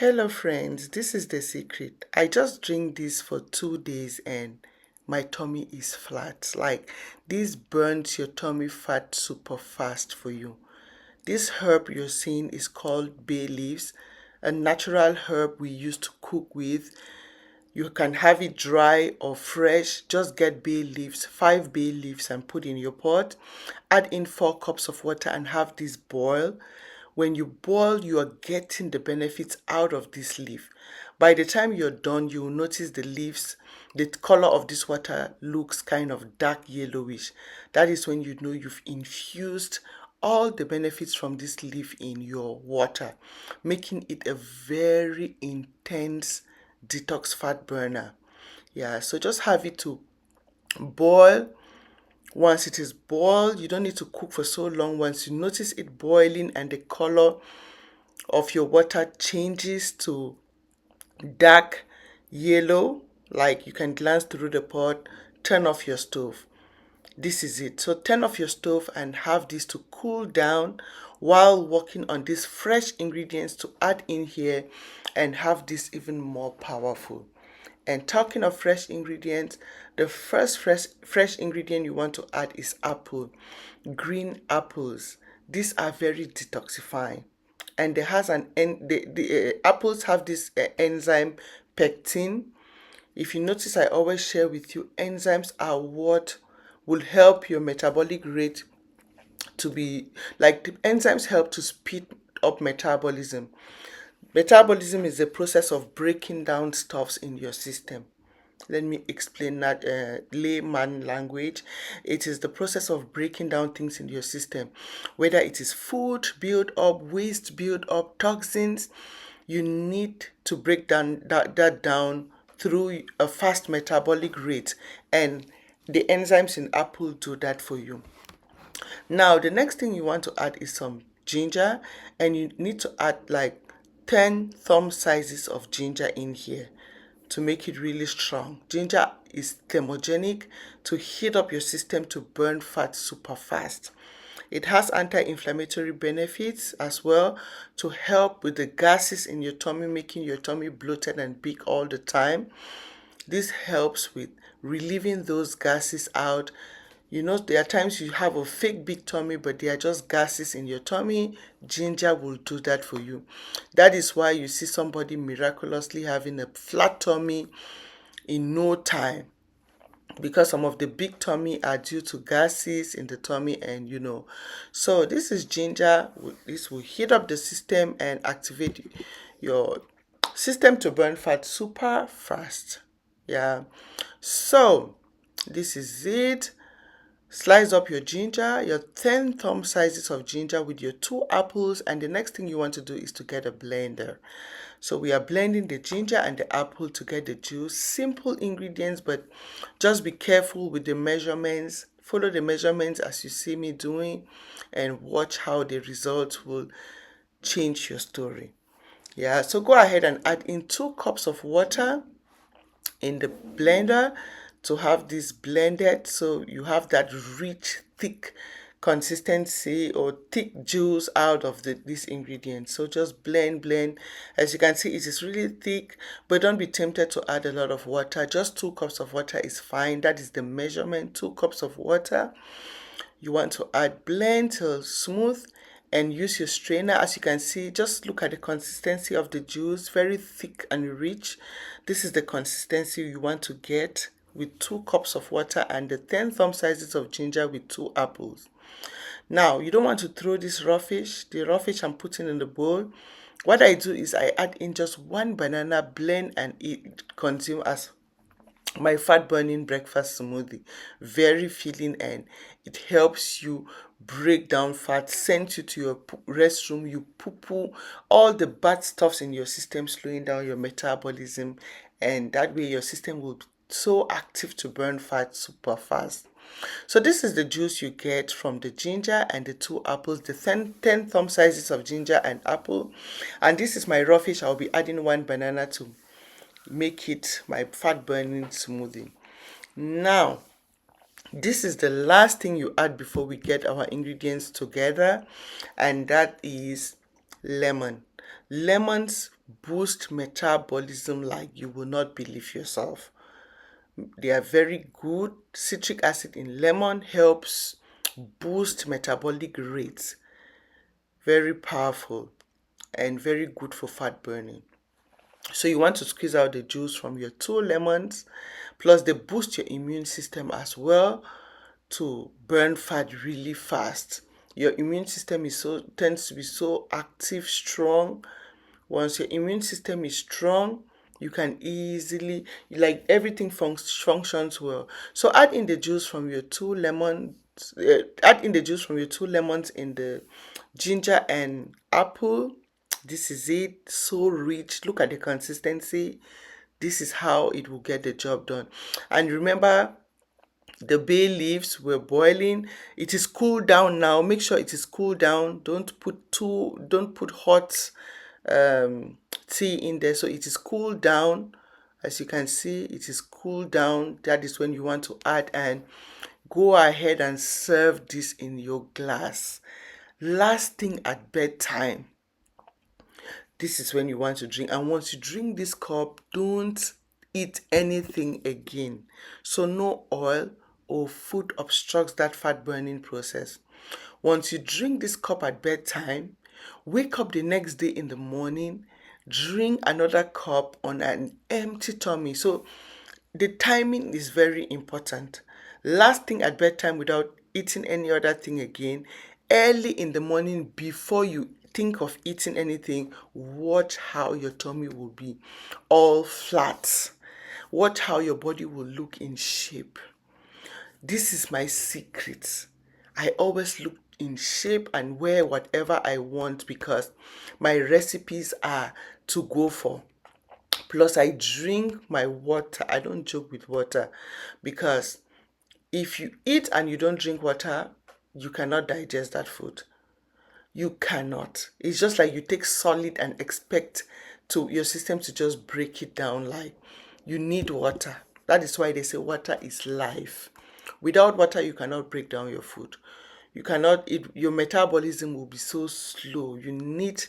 Hello friends, this is the secret. I just drink this for 2 days and my tummy is flat. Like this burns your tummy fat super fast for you. This herb you're seeing is called bay leaves, a natural herb we used to cook with. You can have it dry or fresh. Just get bay leaves, 5 bay leaves, and put in your pot. Add in 4 cups of water and have this boil. When you boil, you are getting the benefits out of this leaf. By the time you're done, you will notice the leaves, the color of this water looks kind of dark yellowish. That is when you know you've infused all the benefits from this leaf in your water, making it a very intense detox fat burner. Yeah, so just have it to boil. Once it is boiled, you don't need to cook for so long. Once you notice it boiling and the color of your water changes to dark yellow, like you can glance through the pot, turn off your stove. This is it. So turn off your stove and have this to cool down while working on these fresh ingredients to add in here and have this even more powerful. And talking of fresh ingredients, the first fresh ingredient you want to add is apple. Green apples. These are very detoxifying. And there has the apples have this enzyme pectin. If you notice, I always share with you, enzymes are what will help your metabolic rate to be like the enzymes help to speed up metabolism. Metabolism is the process of breaking down stuffs in your system. Let me explain that layman language. It is the process of breaking down things in your system, whether it is food build up, waste build up, toxins. You need to break down that down through a fast metabolic rate, and the enzymes in apple do that for you. Now, the next thing you want to add is some ginger, and you need to add like 10 thumb sizes of ginger in here to make it really strong. Ginger is thermogenic to heat up your system to burn fat super fast. It has anti-inflammatory benefits as well to help with the gases in your tummy, making your tummy bloated and big all the time. This helps with relieving those gases out. You know, there are times you have a fake big tummy, but they are just gases in your tummy. Ginger will do that for you. That is why you see somebody miraculously having a flat tummy in no time, because some of the big tummy are due to gases in the tummy, and so this is ginger. This will heat up the system and activate your system to burn fat super fast. Yeah, so this is it. Slice up your ginger, your 10 thumb sizes of ginger with your 2 apples, and the next thing you want to do is to get a blender. So we are blending the ginger and the apple to get the juice. Simple ingredients, but just be careful with the measurements. Follow the measurements as you see me doing and watch how the results will change your story. Yeah, so go ahead and add in 2 cups of water in the blender to have this blended, so you have that rich thick consistency or thick juice out of these ingredients. So just blend. As you can see, it is really thick, but don't be tempted to add a lot of water. Just 2 cups of water is fine. That is the measurement. 2 cups of water. You want to add, blend till smooth, and use your strainer. As you can see, just look at the consistency of the juice, very thick and rich. This is the consistency you want to get with 2 cups of water and the 10 thumb sizes of ginger with 2 apples. Now, you don't want to throw this raw fish. The raw fish I'm putting in the bowl. What I do is I add in just 1 banana, blend and eat, consume as my fat burning breakfast smoothie. Very filling, and it helps you break down fat, sends you to your restroom, you poo poo all the bad stuffs in your system, slowing down your metabolism, and that way your system will be so active to burn fat super fast. So this is the juice you get from the ginger and the 2 apples, the 10 thumb sizes of ginger and apple. And this is my raw fish. I'll be adding 1 banana to make it my fat burning smoothie. Now, this is the last thing you add before we get our ingredients together, and that is lemon. Lemons boost metabolism like you will not believe yourself. They are very good. Citric acid in lemon helps boost metabolic rates. Very powerful and very good for fat burning. So you want to squeeze out the juice from your 2 lemons, plus they boost your immune system as well to burn fat really fast. Your immune system tends to be so active, strong. Once your immune system is strong, you can easily, like, everything functions well. So add in the juice from your 2 lemons. Add in the juice from your 2 lemons in the ginger and apple. This is it. So rich. Look at the consistency. This is how it will get the job done. And remember, the bay leaves were boiling. It is cooled down now. Make sure it is cooled down. Don't put hot tea in there. So it is cooled down. As you can see, it is cooled down. That is when you want to add, and go ahead and serve this in your glass. Last thing at bedtime, this is when you want to drink. And once you drink this cup, don't eat anything again. So no oil or food obstructs that fat burning process. Once you drink this cup at bedtime, wake up the next day in the morning, drink another cup on an empty tummy. So the timing is very important. Last thing at bedtime without eating any other thing again. Early in the morning, before you think of eating anything, watch how your tummy will be all flat. Watch how your body will look in shape. This is my secret. I always look in shape and wear whatever I want because my recipes are to go for. Plus, I drink my water. I don't joke with water because if you eat and you don't drink water, you cannot digest that food. You cannot. It's just like you take solid and expect to your system to just break it down. Like, you need water. That is why they say water is life. Without water, you cannot break down your food. You cannot eat, your metabolism will be so slow. You need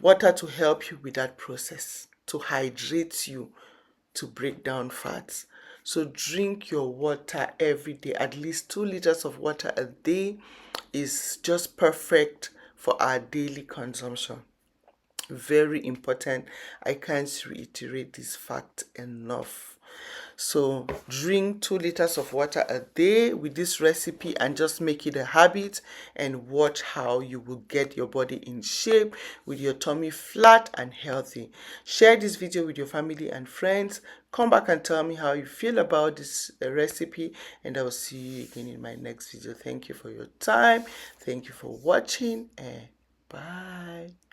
water to help you with that process, to hydrate you, to break down fats. So drink your water every day. At least 2 liters of water a day is just perfect for our daily consumption. Very important. I can't reiterate this fact enough. So drink 2 liters of water a day with this recipe and just make it a habit, and watch how you will get your body in shape with your tummy flat and healthy. Share this video with your family and friends. Come back and tell me how you feel about this recipe, and I will see you again in my next video. Thank you for your time. Thank you for watching, and bye.